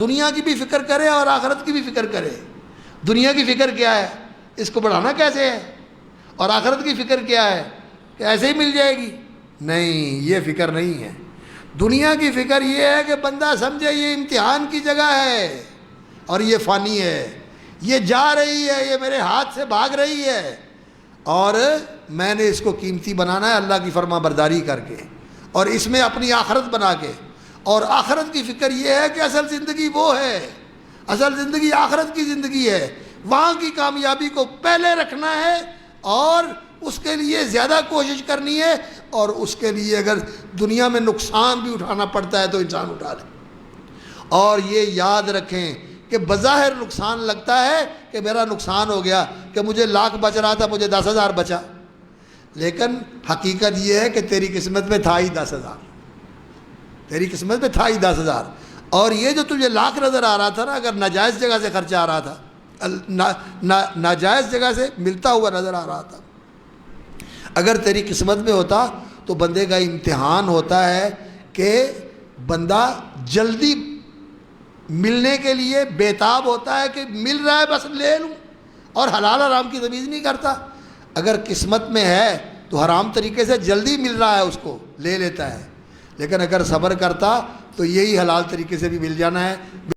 دنیا کی بھی فکر کرے اور آخرت کی بھی فکر کرے۔ دنیا کی فکر کیا ہے؟ اس کو بڑھانا کیسے ہے؟ اور آخرت کی فکر کیا ہے؟ کہ ایسے ہی مل جائے گی؟ نہیں، یہ فکر نہیں ہے۔ دنیا کی فکر یہ ہے کہ بندہ سمجھے یہ امتحان کی جگہ ہے اور یہ فانی ہے، یہ جا رہی ہے، یہ میرے ہاتھ سے بھاگ رہی ہے، اور میں نے اس کو قیمتی بنانا ہے اللہ کی فرما برداری کر کے، اور اس میں اپنی آخرت بنا کے۔ اور آخرت کی فکر یہ ہے کہ اصل زندگی وہ ہے، اصل زندگی آخرت کی زندگی ہے، وہاں کی کامیابی کو پہلے رکھنا ہے اور اس کے لیے زیادہ کوشش کرنی ہے، اور اس کے لیے اگر دنیا میں نقصان بھی اٹھانا پڑتا ہے تو انسان اٹھا لے۔ اور یہ یاد رکھیں کہ بظاہر نقصان لگتا ہے کہ میرا نقصان ہو گیا، کہ مجھے 1,00,000 بچ رہا تھا مجھے 10,000 بچا، لیکن حقیقت یہ ہے کہ تیری قسمت میں تھا ہی 10,000، تیری قسمت میں تھا ہی 10,000۔ اور یہ جو تجھے 1,00,000 نظر آ رہا تھا نا، اگر ناجائز جگہ سے خرچہ آ رہا تھا، ناجائز جگہ سے ملتا ہوا نظر آ رہا تھا، اگر تیری قسمت میں ہوتا تو بندے کا امتحان ہوتا ہے کہ بندہ جلدی ملنے کے لیے بیتاب ہوتا ہے کہ مل رہا ہے بس لے لوں، اور حلال حرام کی تمیز نہیں کرتا۔ اگر قسمت میں ہے تو حرام طریقے سے جلدی مل رہا ہے اس کو لے لیتا ہے، لیکن اگر صبر کرتا تو یہی حلال طریقے سے بھی مل جانا ہے۔